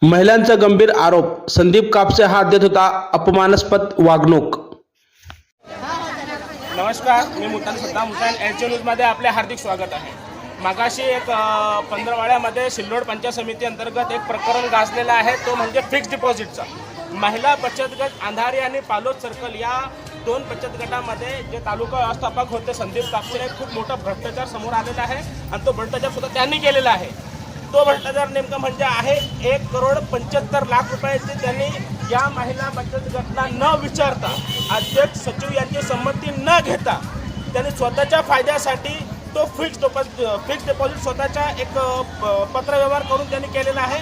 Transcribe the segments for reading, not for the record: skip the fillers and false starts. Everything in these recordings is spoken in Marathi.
महिलांचा गंभीर आरोप, संदीप कापसे हा देत होता अपमानास्पद वागणूक। नमस्कार, मी मुतान सद्दाम हुसैन एच न्यूजमध्ये आपले हार्दिक स्वागत आहे। मागाशी एक पंधरवाड्यामध्ये सिल्लोड पंचायत समिती अंतर्गत एक प्रकरण गाजलेलं आहे, तो म्हणजे फिक्स डिपॉझिटचा। महिला बचत गट अंधारी आणि पालोद सर्कल या दोन बचत गटामध्ये जे तालुका व्यवस्थापक होते संदीप कापसे, खूप मोठा भ्रष्टाचार समोर आलेला आहे आणि तो भ्रष्टाचार सुद्धा त्यांनी केलेला आहे। तो भ्रष्टाचार नेमका म्हणजे आहे 1,75,00,000 रुपयाचे त्यांनी या महिला बचत गटाला न विचारता, अध्यक्ष सचिव यांची संमती न घेता त्यांनी स्वतःच्या फायद्यासाठी तो फिक्स डिपॉझिट स्वतःच्या एक पत्रव्यवहार करून त्यांनी केलेला आहे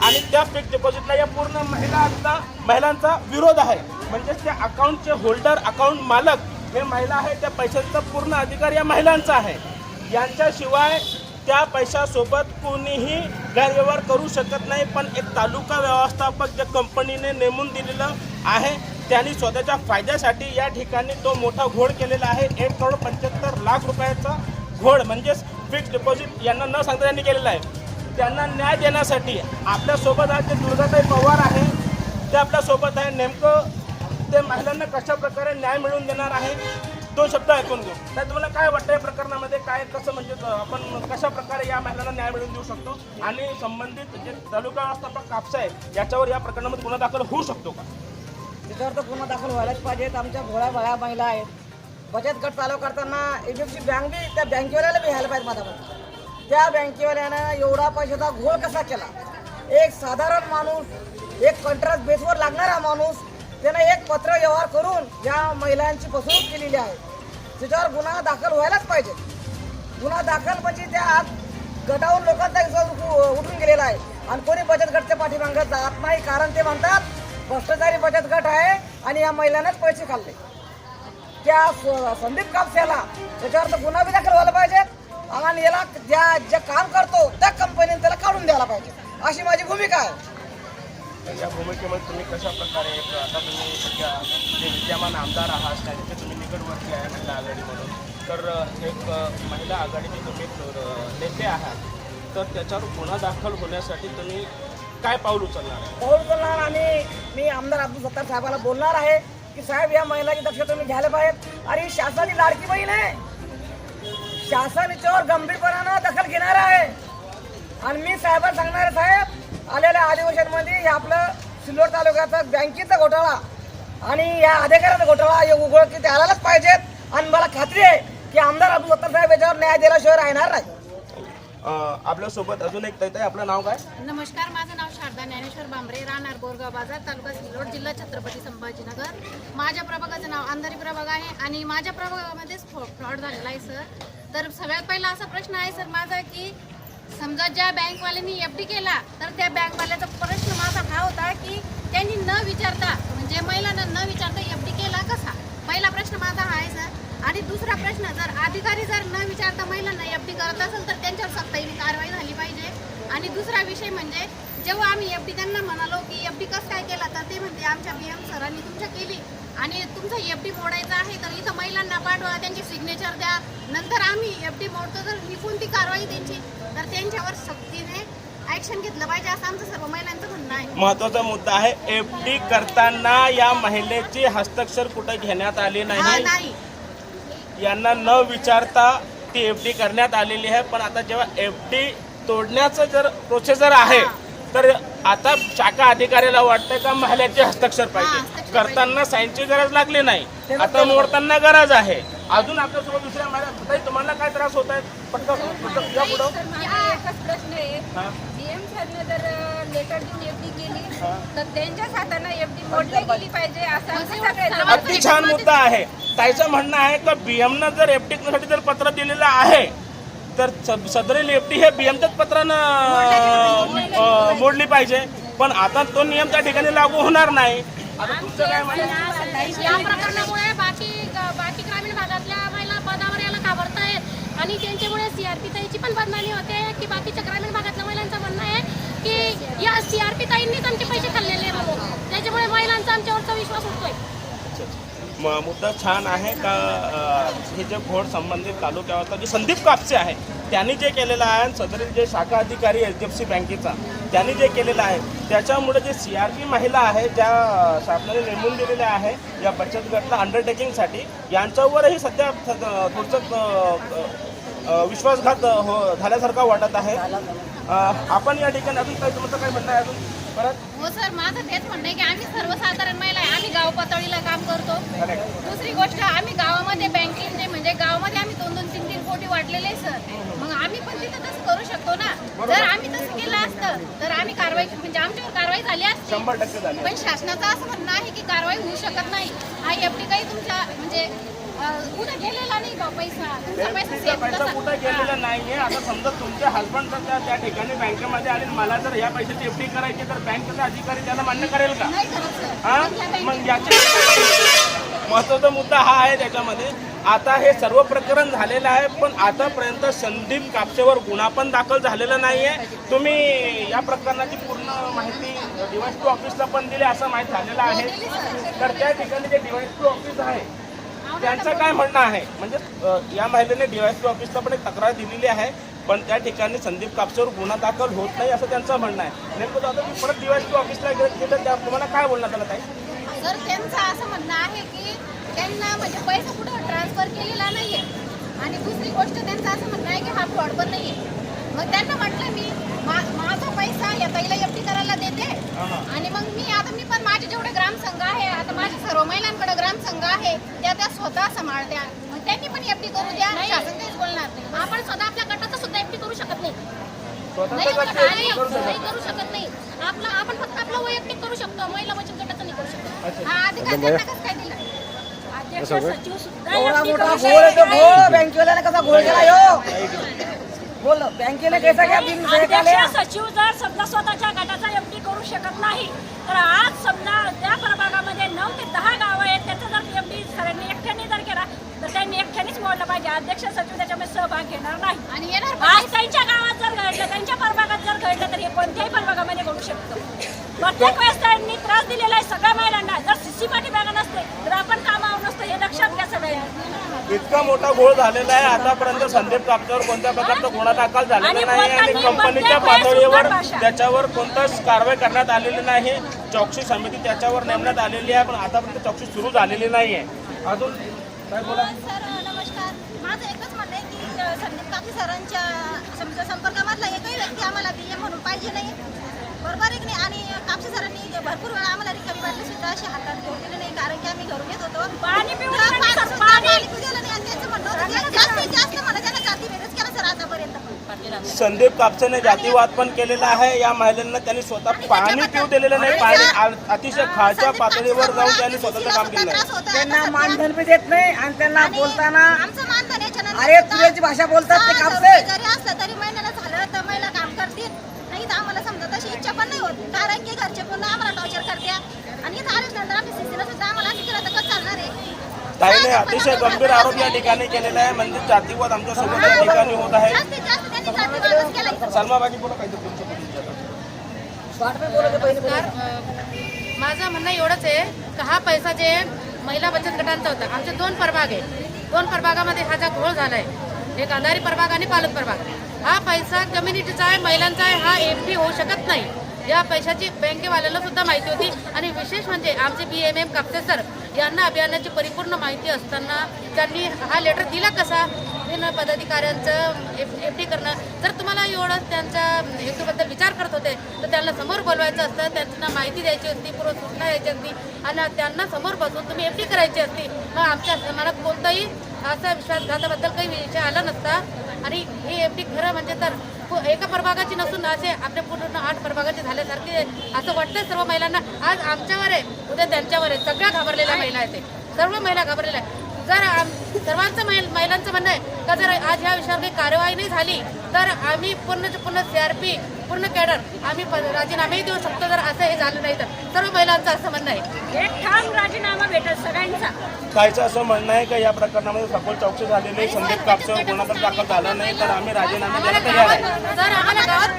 आणि त्या फिक्स डिपॉझिटला या पूर्ण महिलांचा विरोध आहे। म्हणजे त्या अकाउंटचे होल्डर, अकाउंट मालक हे महिला आहे, त्या पैशाचा पूर्ण अधिकार या महिलांचा आहे। यांच्याशिवाय त्या पैशासोबत कोणीही गैरव्यवहार करू शकत नाही। पण एक तालुका व्यवस्थापक ज्या कंपनीने नेमून दिलेलं आहे त्यांनी स्वतःच्या फायद्यासाठी या ठिकाणी तो मोठा घोळ केलेला आहे। 1,75,00,000 रुपयाचा घोळ म्हणजे फिक्स डिपॉझिट यांना न सांगता त्यांनी केलेला आहे। त्यांना न्याय देण्यासाठी आपल्यासोबत आज जे दुर्गाताई पवार आहे ते आपल्यासोबत आहे। नेमकं ते महिलांना कशा प्रकारे न्याय मिळवून देणार आहे, दोन शब्द ऐकून घेऊ। तर तुम्हाला काय वाटतं या प्रकरणामध्ये, काय कसं म्हणजे आपण कशा प्रकारे या महिलांना न्याय मिळवून देऊ शकतो आणि संबंधित जे तालुका व्यवस्थापक कापसे आहे याच्यावर या प्रकरणामध्ये गुन्हा दाखल होऊ शकतो का? त्याच्यावर तर गुन्हा दाखल व्हायलाच पाहिजेत। आमच्या भोळ्या महिला आहेत, बचत गट चालू करताना एच.डी.एफ.सी. बँक बी त्या बँकेवाल्याला बी घ्यायला पाहिजे। माझा त्या बँकेवाल्यानं एवढा पैशाचा घोळ कसा केला? एक साधारण माणूस, एक कॉन्ट्रॅक्ट बेसवर लागणारा माणूस, त्यानं एक पत्र व्यवहार करून या महिलांची फसवणूक केलेली आहे। त्याच्यावर गुन्हा दाखल व्हायलाच पाहिजे। गुन्हा दाखल म्हणजे त्या गटावरून लोकांचा विश्वास उठून गेलेला आहे आणि कोणी बचत गटच्या पाठीमागे जात नाही, कारण ते म्हणतात भ्रष्टाचारी बचत गट आहे आणि या महिलांनाच पैसे खाल्ले। त्या संदीप कापसेला त्याच्यावर तर गुन्हा बी दाखल व्हायला पाहिजे आणि याला जे काम करतो त्या कंपनीने त्याला काढून द्यायला पाहिजे, अशी माझी भूमिका आहे। या भूमिकेमध्ये तुम्ही कशा प्रकारे, आता तुम्ही सध्या जे विद्यमान आमदार आहात त्याचे तुम्ही निकटवर्ती आहे महिला आघाडी म्हणून, तर एक महिला आघाडीचे तुम्ही नेते आहात, तर त्याच्यावर गुन्हा दाखल होण्यासाठी तुम्ही काय पाऊल उचलणार? आणि मी आमदार अब्दुल सत्तार साहेबाला बोलणार आहे की साहेब या महिलाची दक्षता तुम्ही घ्यायला पाहिजे। आणि शासनाची लाडकी बहीण आहे, शासन याच्यावर गंभीरपणानं दखल घेणार आहे आणि मी साहेबांना सांगणार आहे, साहेब आलेल्या अधिवेशनमध्ये हे आपलं सिल्लोड तालुक्याचा बँकेचा घोटाळा आणि या अधिकाऱ्याचा घोटाळा हे उघडकीस आलाच पाहिजेत आणि मला खात्री आहे की आमदार अब्दुल सत्तार साहेब याच्यावर न्याय दिल्याशिवाय राहणार नाही। आपल्यासोबत अजून एक ताई, आपलं नाव काय? नमस्कार, माझं नाव शारदा ज्ञानेश्वर बांबरे, राहणार बोरगाव बाजार, तालुका सिल्लोड, जिल्हा छत्रपती संभाजीनगर। माझ्या प्रभागाचं नाव अंधारी प्रभाग आहे आणि माझ्या प्रभागामध्येच फ्रॉड झालेला आहे सर। तर सगळ्यात पहिला असा प्रश्न आहे सर माझा की समजा ज्या बँकवाल्यांनी एफडी केला तर त्या बँकवाल्याचा प्रश्न माझा हा होता की त्यांनी न विचारता, म्हणजे महिलांना न विचारता एफडी केला कसा, पहिला प्रश्न माझा हा आहे सर। आणि दुसरा प्रश्न, जर अधिकारी जर न विचारता महिलांना एफडी करत असेल तर त्यांच्यावर सक्तीने कारवाई झाली पाहिजे। आणि दुसरा विषय म्हणजे जेव्हा आम्ही एफडी त्यांना म्हणालो की एफडी कसं काय केला, तर ते म्हणते आमच्या BM सरांनी तुमच्या केली आणि तुमचा एफडी मोडायचा आहे तर इथं महिलांना पाठवा, त्यांची सिग्नेचर द्या, नंतर आम्ही एफडी मोडतो। जर ही कोणती कारवाई त्यांची, तर त्यांच्यावर सक्तीने ॲक्शन घेतलं पाहिजे, असं आमचं सर्व महिलांचं म्हणणं आहे। महत्त्वाचा मुद्दा आहे, एफडी करताना या महिलेचे हस्ताक्षर कुठे घेण्यात आले नाही, यांना न विचारता ती एफडी करण्यात आलेली आहे। पण आता जेव्हा एफडी तोडण्याचं जर प्रोसेसर आहे तर आता शाखा अधिकाऱ्याला वाटतं का महिलेचे हस्ताक्षर पाहिजे, करताना साईनची गरज लागली नाही, आता मोडताना गरज आहे। अजून आपल्यासोबत दुसऱ्या महिला, तुम्हाला काय त्रास होत आहे? पटकन या पुढं। एकच प्रश्न आहे, BM सरने जर लेटर देऊन एफडी केली तर त्यांच्याच हातानं एफडी मोडली गेली पाहिजे, असं अगदी छान मुद्दा आहे। ताईचं म्हणणं आहे का BMनं जर एफडी साठी जर पत्र दिलेलं आहे तर सदरील एफडी हे BMच्याच पत्रानं मोडली पाहिजे, पण आता तो नियम त्या ठिकाणी लागू होणार नाही। आता तुमचं काय म्हणणं? या प्रकरणामुळे बाकी ग्रामीण भागातल्या महिला पदावर यायला घाबरतायत आणि त्यांच्यामुळे CRP ताईची पण बदनामी होते की बाकीच्या ग्रामीण भागातल्या महिलांचं म्हणणं आहे की या CRP ताईंनीच आमचे पैसे खाल्लेले म्हणून, त्याच्यामुळे महिलांचा आमच्यावरचा विश्वास उठतोय। मुद्दा छान आहे का हे जे घोड संबंधित तालुक्यावर जे संदीप कापसे आहे त्यांनी जे केलेलं आहे आणि सदरील जे शाखा अधिकारी HDFC बँकेचा त्यांनी जे केलेलं आहे त्याच्यामुळे जे CRP महिला आहे ज्या शासनाने नेमून दिलेल्या आहे या बचत गटला अंडरटेकिंगसाठी यांच्यावरही सध्या थोडंसं विश्वासघात झाल्यासारखा वाटत आहे. आपण या ठिकाणी अजून काही तुमचं काय म्हणणं आहे अजून परत? हो सर, माझं तेच म्हणणं आहे की आम्ही सर्वसाधारण महिला आहे, आम्ही गाव पातळीला काम करतो. दुसरी गोष्ट, आम्ही गावामध्ये बँकिंगचे म्हणजे गावामध्ये आम्ही 2-2, 3-3 कोटी वाटलेले आहे सर. मग आम्ही पण तिथं तसं करू शकतो ना. जर आम्ही तसं केलं असतं तर आम्ही कारवाई म्हणजे आमच्यावर कारवाई झाली असती. 100% झाली. पण शासनाचं असं म्हणणं आहे की कारवाई होऊ शकत नाही. हा FD काही तुमच्या म्हणजे कुठे गेलेला नाही बा पैसा, तुमचा पैसा तुमचा safe पैसा तसा. कुठे गेलेला नाहीये. आता समजा तुमचे हसबंड जर त्या ठिकाणी बँकेमध्ये आले आणि मला जर या पैशाची FD करायची तर बँकेचा अधिकारी त्याला मान्य करेल का? नाही करत सर. हा, मग याचे महत्त्वाचा मुद्दा हा आहे त्याच्यामध्ये. आता हे सर्व प्रकरण झालेलं आहे पण आतापर्यंत संदीप कापसेवर गुन्हा पण दाखल झालेला नाहीये. तुम्ही या प्रकरणाची पूर्ण माहिती DYSP ऑफिसला पण दिली असं माहीत झालेलं आहे. तर त्या ठिकाणी जे DYSP ऑफिस आहे त्यांचं काय म्हणणं आहे म्हणजे या महिलेने DYSP ऑफिसला पण एक तक्रार दिलेली आहे पण त्या ठिकाणी संदीप कापसेवर गुन्हा दाखल होत नाही असं त्यांचं म्हणणं आहे. नेमकं आता मी परत DYSP ऑफिसला गेलं त्या तुम्हाला काय बोलण्यात आलं ताई? सर, त्यांचं असं म्हणणं आहे की त्यांना म्हणजे पैसा कुठं ट्रान्सफर केलेला नाहीये आणि दुसरी गोष्ट त्यांचं असं म्हणणं आहे की हा फ्रॉड पण नाहीये. मग त्यांना म्हटलं मी माझा पैसा या ताईला FD करायला देते आणि मग मी पण माझे जेवढे ग्रामसंघ आहे आता माझ्या सर्व महिलांकडे ग्रामसंघ आहे त्या स्वतः सांभाळत्या. मग त्यांनी पण FD करू द्या, शासन काहीच बोलणार नाही. आपण स्वतः आपल्या गटाचं सुद्धा FD करू शकत नाही. नाही करू शकत नाही. आपण फक्त आपलं वैयक्तिक करू शकतो, महिला बचत गटाचं नाही करू शकत. हा अधिकार त्यांना कसं काय दिला? अध्यक्ष सचिव सुद्धा एवढा FD मोठा करू घोळ आहे तो शकत घोळ. बँकेवाल्याने कसा घोळ केला यो? बोल, बँकेने कैसा क्या बिल नाही. केले? अध्यक्ष सचिव जर समजा स्वतःच्या गटाचा FD करू शकत नाही तर आज समजा त्या प्रभागामध्ये 9 ते 10 गावं आहेत त्याचा जर FD सरांनी एकट्याने जर केला तर त्यांनी एकट्यानेच मोडलं पाहिजे. अध्यक्ष सचिव त्याच्यामध्ये सहभाग घेणार नाही आणि येणार पण आज त्यांच्या गावात जर घडलं त्यांच्या प्रभागात जर घडलं तर हे कोणत्याही प्रभागामध्ये घडू शकतं. प्रत्येक वेळेस त्यांनी त्रास दिलेला आहे सगळ्या महिलांना. जर CC पाठीमागे नसते तर आपण कामावर नसतो हे लक्षात घ्या सगळ्यांनी. इतका मोठा घोळ झालेला आहे आतापर्यंत संदीप कापसेवर कोणत्या प्रकारचा गुन्हा दाखल झालेला नाही आणि कंपनीच्या पातळीवर त्याच्यावर कोणताच कारवाई करण्यात आलेली नाही. चौकशी समिती त्याच्यावर नेमण्यात आलेली आहे पण आतापर्यंत चौकशी सुरू झालेली नाही आहे. अजून काय बोला? सर नमस्कार, माझं एकच म्हणणं आहे की संदीप कापसे सरांच्या संपर्कामधला एकही व्यक्ती आम्हाला BM म्हणून पाहिजे नाही, बरोबर आहे की नाही? आणि कापसे सरांनी भरपूर वेळा आम्हाला रिकामी बाटली सुद्धा अशी हातात घेऊन दिली नाही कारण की आम्ही घरून येत होतो. पाणी पिऊन तर दिलं पाणी सुद्धा पाणी पिऊ दिलं नाही आणि त्यांचं म्हणणं होतं की जास्तीत जास्त म्हणा त्यांना जातीभेदच केला सर आतापर्यंत. संदीप कापसेने जातीवाद पण केलेला आहे. या महिलांना त्यांनी स्वतः पाणी पिऊ दिलेलं नाही. पाणी अतिशय खालच्या पातळीवर जाऊन त्यांनी स्वतःचं काम केलं आहे. त्यांना मानधन बी देत नाही आणि त्यांना बोलताना आमचं मानधन याच्यानंतर अरे तुझ्याची भाषा बोलतात ते कापसे. जरी असलं तरी महिन्याला झालं तर महिला काम करतील नाही तर आम्हाला समजा तशी इच्छा पण नाही होत कारण की घरचे पुन्हा आम्हाला टॉर्चर करत्या आणि इथं आल्यानंतर आम्ही CCला सुद्धा आम्हाला असं केलं तर कसं चालणार आहे? ताईने अतिशय गंभीर आरोप या ठिकाणी केलेला आहे म्हणजे जातीवाद आमच्या सोबत या ठिकाणी होत आहे. जास्तीत जास्त त्यांनी जातीवादच केला इथं. सलमा बाजी बोला काहीतरी तुमच्या प्रतिक्रिया. वाट में बोलत पहिले माझं म्हणणं एवढंच आहे की हा पैसा जे महिला बचत गटांचा होता आमचे 2 प्रभाग आहे. 2 प्रभागामध्ये हा जो घोळ झाला आहे एक अंधारी प्रभाग आणि पालत प्रभाग. हा पैसा कम्युनिटीचा आहे, महिलांचा आहे. हा FD होऊ शकत नाही. या पैशाची बँकेवाल्यांना सुद्धा माहिती होती आणि विशेष म्हणजे आमचे BMM कापसे सर यांना अभियानाची परिपूर्ण माहिती असताना त्यांनी हा लेटर दिला कसा? पदाधिकाऱ्यांचं FD करणं. जर तुम्हाला एवढं त्यांच्या हेतूबद्दल विचार करत होते तर त्यांना समोर बोलवायचं असतं, त्यांना माहिती द्यायची असती, पूर्व सूचना द्यायची असती आणि त्यांना समोर बसून तुम्ही FD करायची असती. मग आमच्या मनात कोणताही असा विश्वासघाताबद्दल काही विषय आला नसता. आणि ही FD खरं म्हणजे तर एका प्रभागाची नसून असे आपल्या पूर्ण 8 प्रभागाचे झाल्यासारखे असं वाटतं सर्व महिलांना. आज आमच्यावर आहे उद्या त्यांच्यावर आहे. सगळ्या घाबरलेल्या महिला आहेत ते सर्व महिला घाबरलेल्या आहेत. जर सर्वांचं महिलांचं म्हणणं आहे का जर आज ह्या विषयावर काही कारवाई नाही झाली तर आम्ही पूर्ण CRP पूर्ण कॅडर आम्ही राजीनामेही देऊ शकतो जर असं हे झालं नाही तर. सर्व महिलांचं असं म्हणणं आहे. एक ठाम राजीनामा भेटेल सगळ्यांचा. कायचं असं म्हणणं आहे की या प्रकरणामध्ये सखोल चौकशी झाली नाही, संदीप कापसेवर गुन्हा दाखल झाला नाही तर आम्ही राजीनामा द्यायला तयार आहे. जर आम्हाला गावात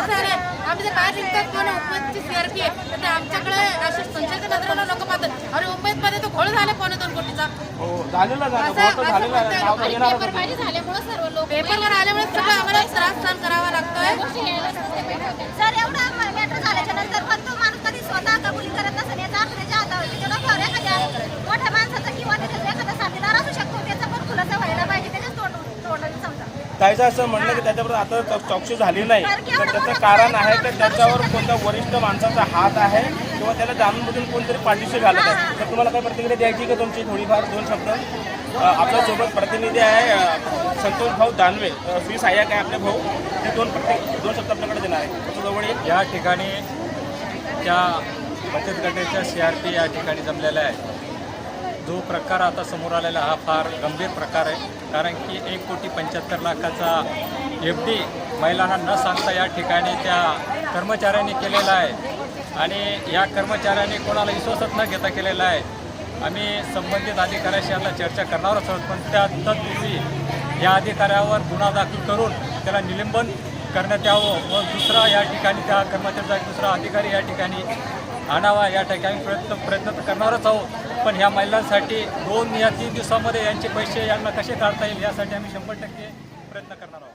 असं आम्ही जर बाहेर निघतात कोण उमेदची सीआरपी आहे तर ते आमच्याकडे असे संशयाच्या नजरेनं लोक पाहतात आणि उमेदमध्ये तो घोळ झाला 2.25 कोटीचा. हो झालेला झालं असं- बहुत असं झालेला आहे. म्हणताय नाव तर लोक. येणारच पेपर होतं. पाहिजे झाल्यामुळे सर्व लोक पेपरवर आल्यामुळे सगळं आम्हाला त्रास सहन करावा लागतोय. जर एवढा मॅटर झाल्याच्या नंतर पण तो माणूस कधी स्वतः कबुली करत नसेल याचा अर्थ त्याच्या हातावर त्याच्या डोक्यावर एखाद्या मोठ्या माणसाचा किंवा त्याचा एखादा साथीदार असू शकतो त्याचा पण खुलासा व्हायला पाहिजे त्याच्याच तोंडाने समजा. त्याचं असं म्हणलं की त्याच्यावर आता चौकशी झाली नाही तर त्याचं कारण आहे की त्याच्यावर कोणत्या वरिष्ठ माणसाचा हात आहे किंवा त्याला जाणून बुजून कोणतरी पाठीशी घालत आहे. तर तुम्हाला काय प्रतिक्रिया द्यायची का तुमची थोडीफार 2 शब्द? आपल्यासोबत प्रतिनिधी आहे संतोष भाऊ दानवे, श्री सहाय्यक आहे आपले भाऊ, ते 2 शब्द आपल्याकडे देणार आहे. त्याच्या जवळ एक या ठिकाणी त्या बचत गटाच्या CRP या ठिकाणी जमलेला आहे. जो प्रकार आता समोर आलेला हा फार गंभीर प्रकार आहे, कारण की 1,75,00,000चा FD महिलांना न सांगता या ठिकाणी त्या कर्मचाऱ्यांनी केलेला आहे आणि या कर्मचाऱ्यांनी कोणाला विश्वासात न घेता केलेला आहे. आम्ही संबंधित अधिकाऱ्याशी याला चर्चा करणारच आहोत, पण त्या तत्पूर्वी या अधिकाऱ्यावर गुन्हा दाखल करून त्याला निलंबन करण्यात यावं व दुसरा या ठिकाणी त्या कर्मचाऱ्याचा दुसरा अधिकारी या ठिकाणी आणावा या ठिकाणी प्रयत्न तर करणारच आहोत. पण ह्या महिलांसाठी 2 या 3 दिवसामध्ये यांचे पैसे यांना कसे काढता येईल यासाठी आम्ही 100% प्रयत्न करणार आहोत.